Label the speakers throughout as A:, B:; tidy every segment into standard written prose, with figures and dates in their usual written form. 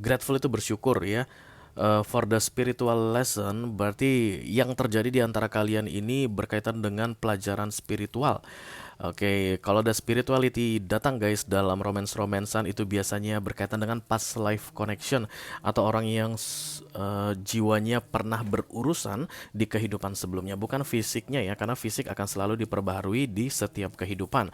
A: grateful itu bersyukur ya. For the spiritual lesson berarti yang terjadi di antara kalian ini berkaitan dengan pelajaran spiritual. Oke, kalau ada spirituality datang guys dalam romance-romansan itu biasanya berkaitan dengan past life connection atau orang yang jiwanya pernah berurusan di kehidupan sebelumnya, bukan fisiknya ya, karena fisik akan selalu diperbaharui di setiap kehidupan.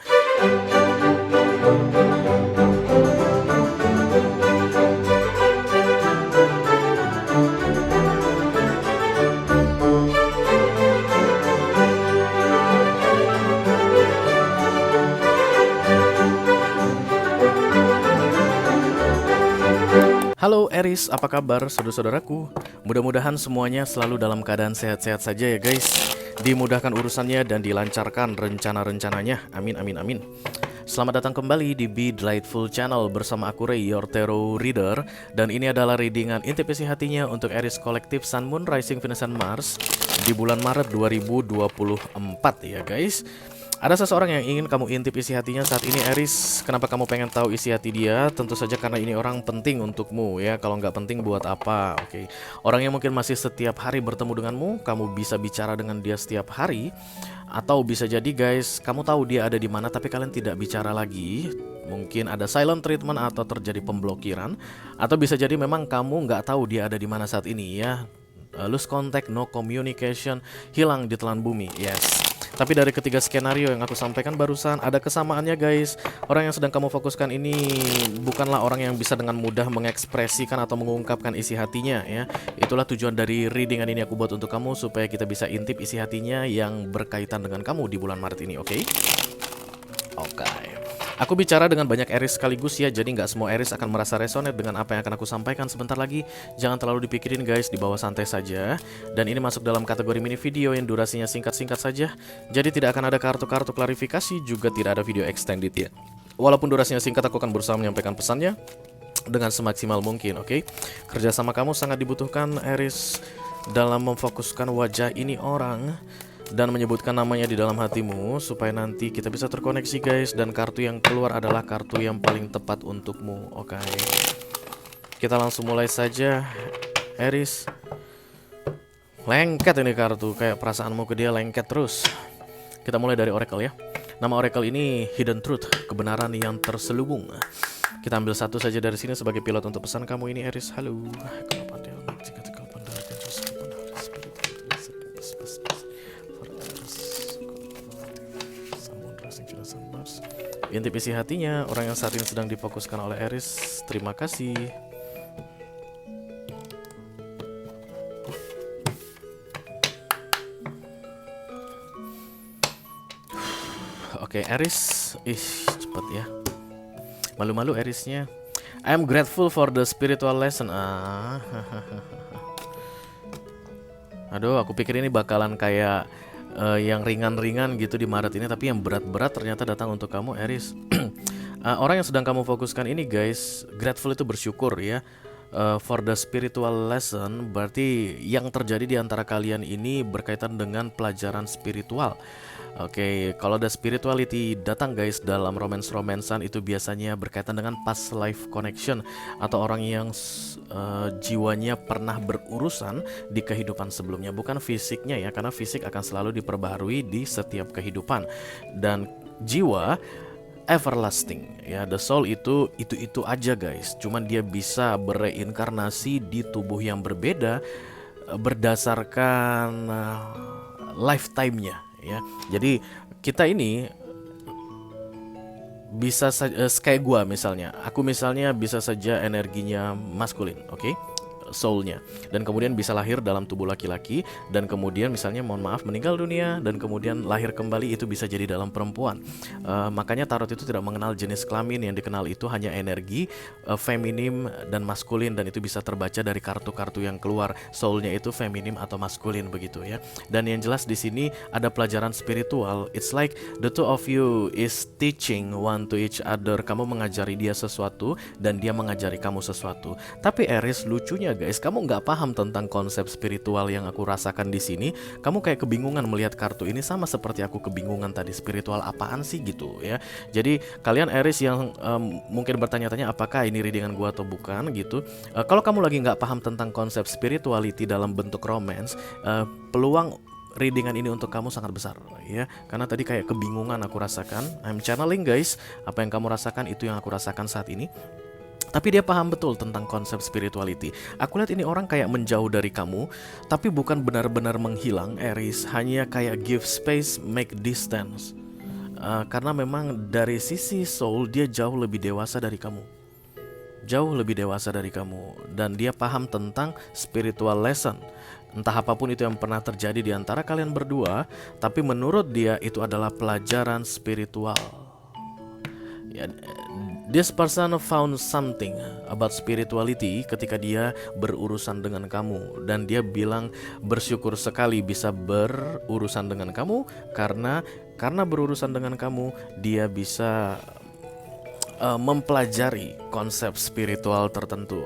A: Halo Eris, apa kabar saudara-saudaraku? Mudah-mudahan semuanya selalu dalam keadaan sehat-sehat saja ya guys. Dimudahkan urusannya dan dilancarkan rencana-rencananya. Amin, amin, amin. Selamat datang kembali di Be Delightful Channel bersama aku Ray, your tarot reader. Dan ini adalah readingan intip isi hatinya untuk Aries Kolektif Sun, Moon, Rising, Venus, dan Mars di bulan Maret 2024 ya guys. Ada seseorang yang ingin kamu intip isi hatinya saat ini Aries. Kenapa kamu pengen tahu isi hati dia? Tentu saja karena ini orang penting untukmu ya. Kalau nggak penting buat apa? Oke. Orang yang mungkin masih setiap hari bertemu denganmu, kamu bisa bicara dengan dia setiap hari. Atau bisa jadi guys, kamu tahu dia ada di mana tapi kalian tidak bicara lagi. Mungkin ada silent treatment atau terjadi pemblokiran. Atau bisa jadi memang kamu nggak tahu dia ada di mana saat ini ya. Lose contact, no communication, hilang di telan bumi. Yes. Tapi dari ketiga skenario yang aku sampaikan barusan ada kesamaannya guys. Orang yang sedang kamu fokuskan ini bukanlah orang yang bisa dengan mudah mengekspresikan atau mengungkapkan isi hatinya ya. Itulah tujuan dari readingan ini aku buat untuk kamu, supaya kita bisa intip isi hatinya yang berkaitan dengan kamu di bulan Maret ini, oke? Oke. Aku bicara dengan banyak Aries sekaligus ya, jadi nggak semua Aries akan merasa resonate dengan apa yang akan aku sampaikan sebentar lagi. Jangan terlalu dipikirin guys, dibawa santai saja. Dan ini masuk dalam kategori mini video yang durasinya singkat-singkat saja. Jadi tidak akan ada kartu-kartu klarifikasi, juga tidak ada video extended ya. Walaupun durasinya singkat, aku akan berusaha menyampaikan pesannya dengan semaksimal mungkin, oke? Kerjasama kamu sangat dibutuhkan Aries dalam memfokuskan wajah ini orang dan menyebutkan namanya di dalam hatimu supaya nanti kita bisa terkoneksi guys. Dan kartu yang keluar adalah kartu yang paling tepat untukmu. Oke, kita langsung mulai saja Aries. Lengket ini kartu, kayak perasaanmu ke dia lengket terus. Kita mulai dari Oracle ya. Nama Oracle ini Hidden Truth, kebenaran yang terselubung. Kita ambil satu saja dari sini sebagai pilot untuk pesan kamu ini Aries. Halo. Intip isi hatinya orang yang saat ini sedang difokuskan oleh Aries. Terima kasih. Oke, Aries. Cepet ya. Malu-malu Aries-nya. I'm grateful for the spiritual lesson. Aduh, aku pikir ini bakalan kayak yang ringan-ringan gitu di Maret ini, tapi yang berat-berat ternyata datang untuk kamu Aries. Orang yang sedang kamu fokuskan ini guys, grateful itu bersyukur ya. For the spiritual lesson berarti yang terjadi di antara kalian ini berkaitan dengan pelajaran spiritual. Oke, kalau ada spirituality datang guys dalam romance-romansan itu biasanya berkaitan dengan past life connection atau orang yang jiwanya pernah berurusan di kehidupan sebelumnya, bukan fisiknya ya, karena fisik akan selalu diperbaharui di setiap kehidupan. Dan jiwa everlasting ya, the soul itu aja guys, cuman dia bisa bereinkarnasi di tubuh yang berbeda berdasarkan lifetime-nya ya. Jadi kita ini bisa kayak gua misalnya, aku misalnya bisa saja energinya maskulin, oke? Soulnya, dan kemudian bisa lahir dalam tubuh laki-laki, dan kemudian misalnya mohon maaf meninggal dunia, dan kemudian lahir kembali, itu bisa jadi dalam perempuan. Makanya tarot itu tidak mengenal jenis kelamin, yang dikenal itu hanya energi feminim dan maskulin, dan itu bisa terbaca dari kartu-kartu yang keluar. Soulnya itu feminim atau maskulin begitu ya. Dan yang jelas di sini ada pelajaran spiritual. It's like the two of you is teaching one to each other. Kamu mengajari dia sesuatu dan dia mengajari kamu sesuatu. Tapi Aries, lucunya guys, kamu nggak paham tentang konsep spiritual yang aku rasakan di sini. Kamu kayak kebingungan melihat kartu ini, sama seperti aku kebingungan tadi, spiritual apaan sih gitu ya. Jadi kalian Aries yang mungkin bertanya-tanya apakah ini readingan gua atau bukan gitu. Kalau kamu lagi nggak paham tentang konsep spirituality dalam bentuk romance, peluang readingan ini untuk kamu sangat besar ya, karena tadi kayak kebingungan aku rasakan. I'm channeling guys, apa yang kamu rasakan itu yang aku rasakan saat ini. Tapi dia paham betul tentang konsep spirituality. Aku lihat ini orang kayak menjauh dari kamu, tapi bukan benar-benar menghilang Aries, hanya kayak give space, make distance. Karena memang dari sisi soul dia jauh lebih dewasa dari kamu, jauh lebih dewasa dari kamu, dan dia paham tentang spiritual lesson. Entah apapun itu yang pernah terjadi di antara kalian berdua, tapi menurut dia itu adalah pelajaran spiritual. Ya, this person found something about spirituality ketika dia berurusan dengan kamu, dan dia bilang bersyukur sekali bisa berurusan dengan kamu, karena berurusan dengan kamu dia bisa mempelajari konsep spiritual tertentu.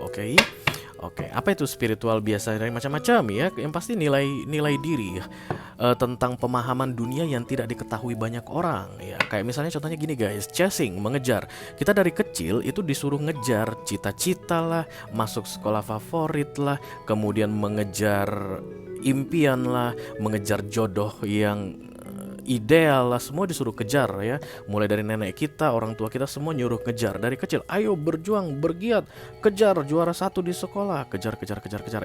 A: Oke, apa itu spiritual? Biasanya macam-macam ya. Yang pasti nilai diri ya. Tentang pemahaman dunia yang tidak diketahui banyak orang ya. Kayak misalnya contohnya gini guys, chasing, mengejar. Kita dari kecil itu disuruh ngejar cita-cita lah, masuk sekolah favorit lah, kemudian mengejar impian lah, mengejar jodoh yang ideal lah, semua disuruh kejar ya. Mulai dari nenek kita, orang tua kita, semua nyuruh kejar dari kecil. Ayo berjuang, bergiat, kejar juara 1 di sekolah, kejar.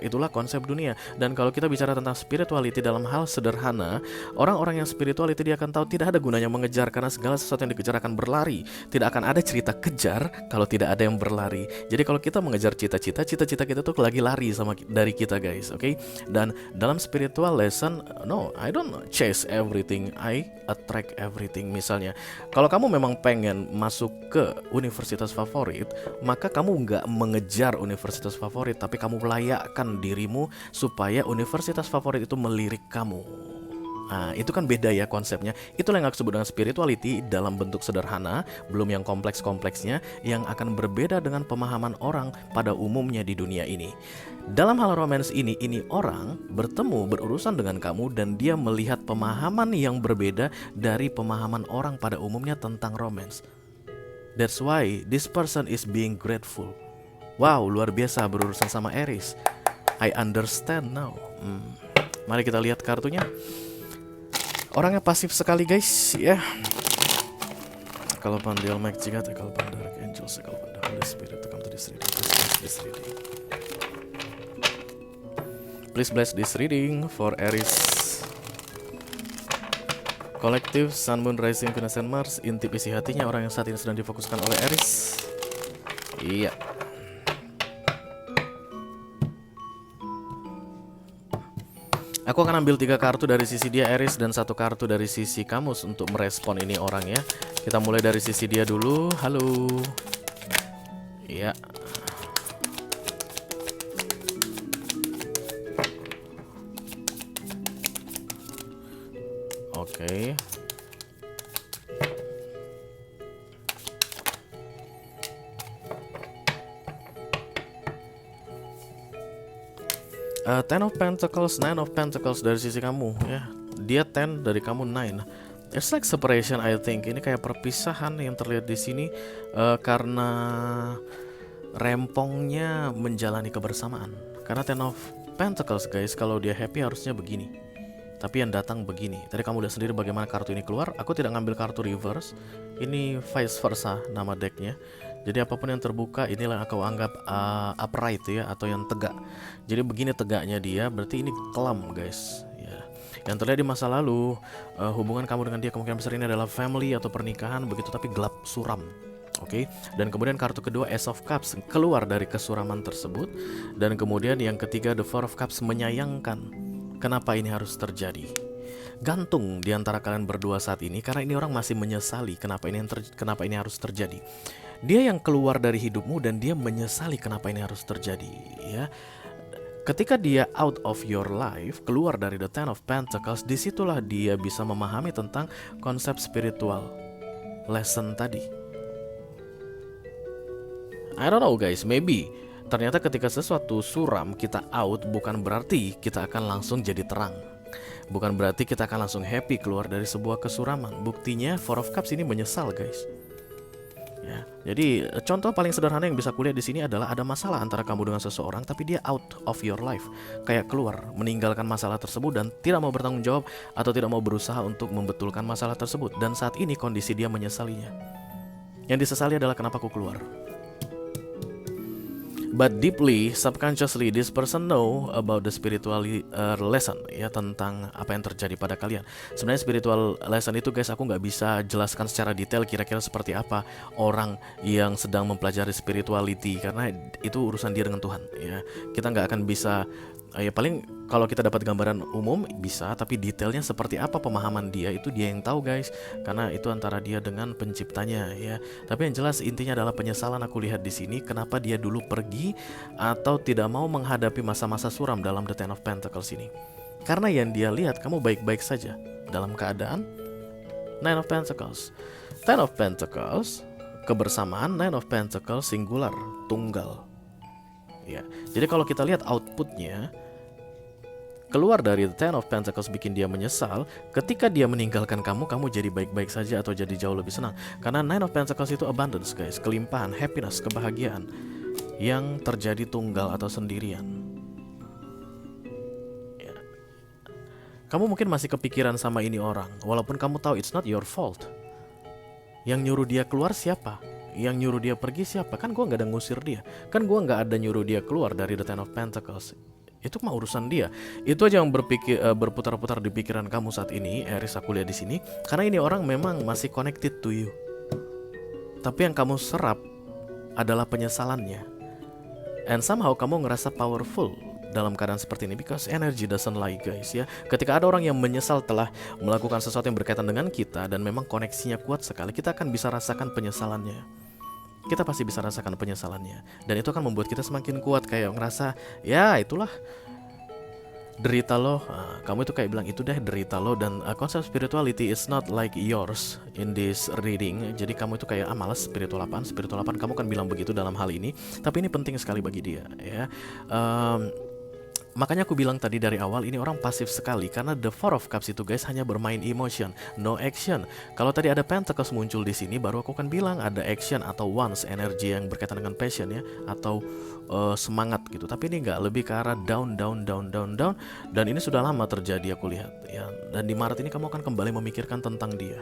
A: Itulah konsep dunia. Dan kalau kita bicara tentang spirituality dalam hal sederhana, orang-orang yang spirituality dia akan tahu tidak ada gunanya mengejar, karena segala sesuatu yang dikejar akan berlari. Tidak akan ada cerita kejar kalau tidak ada yang berlari. Jadi kalau kita mengejar cita-cita kita tuh lagi lari sama dari kita guys, oke? Dan dalam spiritual lesson, no, I don't chase everything, I attract everything. Misalnya, kalau kamu memang pengen masuk ke universitas favorit, maka kamu nggak mengejar universitas favorit, tapi kamu layakkan dirimu supaya universitas favorit itu melirik kamu. Nah, itu kan beda ya konsepnya. Itulah yang aku sebut dengan spirituality dalam bentuk sederhana, belum yang kompleks-kompleksnya, yang akan berbeda dengan pemahaman orang pada umumnya di dunia ini. Dalam hal romance ini orang bertemu, berurusan dengan kamu, dan dia melihat pemahaman yang berbeda dari pemahaman orang pada umumnya tentang romance. That's why this person is being grateful. Wow, luar biasa berurusan sama Aries. I understand now. Mari kita lihat kartunya. Orangnya pasif sekali guys ya. Kalau Pandel Mike Jigat, kalau Pandel Angel, kalau Pandel Holy Spirit, come to this reading. Please bless this reading for Aries Collective, Sun, Moon, Rising, Venus, and Mars. Intip isi hatinya orang yang saat ini sedang difokuskan oleh Aries. Iya. Aku akan ambil 3 kartu dari sisi dia Aries dan 1 kartu dari sisi kamu untuk merespon ini orang ya. Kita mulai dari sisi dia dulu. Halo. Iya. Oke. Ten of Pentacles, Nine of Pentacles dari sisi kamu ya. Dia 10, dari kamu 9. It's like separation I think. Ini kayak perpisahan yang terlihat di sini karena rempongnya menjalani kebersamaan. Karena Ten of Pentacles guys, kalau dia happy harusnya begini, tapi yang datang begini. Tadi kamu lihat sendiri bagaimana kartu ini keluar. Aku tidak ngambil kartu reverse. Ini vice versa nama decknya. Jadi apapun yang terbuka inilah yang aku anggap upright ya, atau yang tegak. Jadi begini tegaknya dia, berarti ini kelam guys ya. Yang terlihat di masa lalu, hubungan kamu dengan dia kemungkinan besar ini adalah family atau pernikahan begitu, tapi gelap suram. Oke. Dan kemudian kartu kedua Ace of Cups keluar dari kesuraman tersebut. Dan kemudian yang ketiga The Four of Cups menyayangkan. Kenapa ini harus terjadi? Gantung di antara kalian berdua saat ini, karena ini orang masih menyesali kenapa ini harus terjadi. Dia yang keluar dari hidupmu dan dia menyesali kenapa ini harus terjadi ya. Ketika dia out of your life, keluar dari the Ten of Pentacles, disitulah dia bisa memahami tentang konsep spiritual lesson tadi. I don't know guys, maybe Ternyata ketika sesuatu suram kita out, bukan berarti kita akan langsung jadi terang. Bukan berarti kita akan langsung happy keluar dari sebuah kesuraman. Buktinya Four of Cups ini menyesal, guys. Ya, jadi contoh paling sederhana yang bisa kulihat di sini adalah ada masalah antara kamu dengan seseorang, tapi dia out of your life, kayak keluar, meninggalkan masalah tersebut dan tidak mau bertanggung jawab atau tidak mau berusaha untuk membetulkan masalah tersebut. Dan saat ini kondisi dia menyesalinya. Yang disesali adalah kenapa aku keluar. But deeply, subconsciously, this person know about the spiritual lesson, ya, tentang apa yang terjadi pada kalian. Sebenarnya spiritual lesson itu, guys, aku nggak bisa jelaskan secara detail kira-kira seperti apa orang yang sedang mempelajari spirituality, karena itu urusan dia dengan Tuhan. Ya, kita nggak akan bisa. Ya paling kalau kita dapat gambaran umum bisa, tapi detailnya seperti apa pemahaman dia itu dia yang tahu, guys, karena itu antara dia dengan penciptanya, ya. Tapi yang jelas intinya adalah penyesalan aku lihat di sini. Kenapa dia dulu pergi atau tidak mau menghadapi masa-masa suram dalam The Ten of Pentacles ini? Karena yang dia lihat kamu baik-baik saja dalam keadaan Nine of Pentacles. Ten of Pentacles kebersamaan, Nine of Pentacles singular, tunggal. Ya, jadi kalau kita lihat outputnya, keluar dari The Ten of Pentacles bikin dia menyesal. Ketika dia meninggalkan kamu, kamu jadi baik-baik saja atau jadi jauh lebih senang. Karena Nine of Pentacles itu abundance, guys, kelimpahan, happiness, kebahagiaan yang terjadi tunggal atau sendirian. Ya. Kamu mungkin masih kepikiran sama ini orang, walaupun kamu tahu it's not your fault. Yang nyuruh dia keluar siapa? Yang nyuruh dia pergi siapa? Kan gue gak ada ngusir dia. Kan gue gak ada nyuruh dia keluar dari The Ten of Pentacles. Itu mah urusan dia. Itu aja yang berputar-putar di pikiran kamu saat ini, Aries, aku lihat di sini. Karena ini orang memang masih connected to you. Tapi yang kamu serap adalah penyesalannya. And somehow kamu ngerasa powerful dalam keadaan seperti ini, because energy doesn't lie, guys, ya. Ketika ada orang yang menyesal telah melakukan sesuatu yang berkaitan dengan kita dan memang koneksinya kuat sekali, kita akan bisa rasakan penyesalannya. Kita pasti bisa rasakan penyesalannya. Dan itu akan membuat kita semakin kuat, kayak ngerasa, ya itulah derita lo. Kamu itu kayak bilang, itu deh derita lo. Dan konsep spirituality is not like yours in this reading. Jadi kamu itu kayak, malas spiritual apaan. Kamu kan bilang begitu dalam hal ini. Tapi ini penting sekali bagi dia, ya. Makanya aku bilang tadi dari awal, ini orang pasif sekali. Karena The Four of Cups itu, guys, hanya bermain emotion, no action. Kalau tadi ada Pentacles muncul di sini, baru aku akan bilang ada action atau wants, energi yang berkaitan dengan passion, ya, atau semangat gitu. Tapi ini enggak, lebih ke arah down. Dan ini sudah lama terjadi aku lihat, ya. Dan di Maret ini kamu akan kembali memikirkan tentang dia.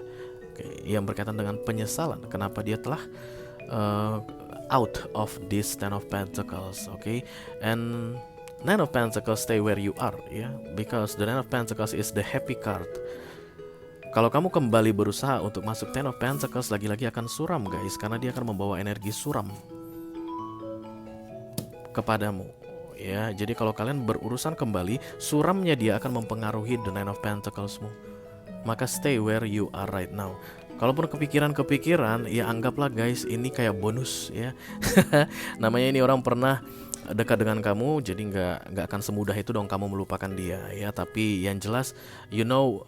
A: Oke, yang berkaitan dengan penyesalan, kenapa dia telah out of this Ten of Pentacles, okay? And Nine of Pentacles, stay where you are, ya, because the Nine of Pentacles is the happy card. Kalau kamu kembali berusaha untuk masuk Ten of Pentacles, lagi-lagi akan suram, guys, karena dia akan membawa energi suram kepadamu, ya. Jadi kalau kalian berurusan kembali, suramnya dia akan mempengaruhi the Nine of Pentaclesmu. Maka stay where you are right now. Kalaupun kepikiran, ya anggaplah, guys, ini kayak bonus, ya. Namanya ini orang pernah dekat dengan kamu, jadi nggak akan semudah itu dong kamu melupakan dia, ya. Tapi yang jelas, you know,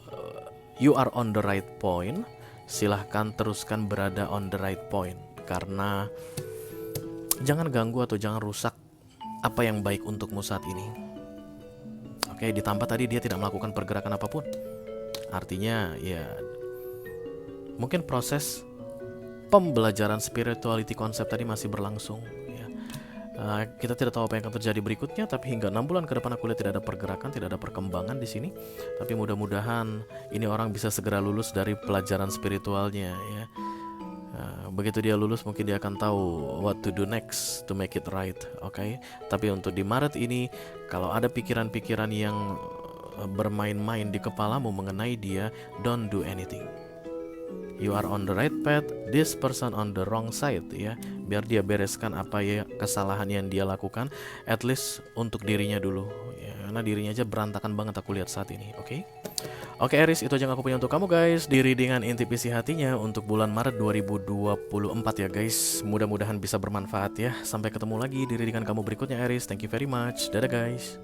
A: you are on the right point. Silahkan teruskan berada on the right point, karena jangan ganggu atau jangan rusak apa yang baik untukmu saat ini. Oke, ditambah tadi dia tidak melakukan pergerakan apapun. Artinya, ya, mungkin proses pembelajaran spirituality konsep tadi masih berlangsung, ya. Kita tidak tahu apa yang akan terjadi berikutnya, tapi hingga 6 bulan ke depan aku lihat tidak ada pergerakan, tidak ada perkembangan di sini. Tapi mudah-mudahan ini orang bisa segera lulus dari pelajaran spiritualnya, ya. Begitu dia lulus, mungkin dia akan tahu what to do next to make it right, okay? Tapi untuk di Maret ini, kalau ada pikiran-pikiran yang bermain-main di kepalamu mengenai dia, don't do anything. You are on the right path, this person on the wrong side, ya. Biar dia bereskan apa ya kesalahan yang dia lakukan, at least untuk dirinya dulu, ya. Karena dirinya aja berantakan banget aku lihat saat ini, oke? Oke, Aries, itu aja yang aku punya untuk kamu, guys, di readingan inti isi hatinya untuk bulan Maret 2024, ya, guys. Mudah-mudahan bisa bermanfaat, ya. Sampai ketemu lagi di readingan kamu berikutnya, Aries. Thank you very much. Dadah, guys.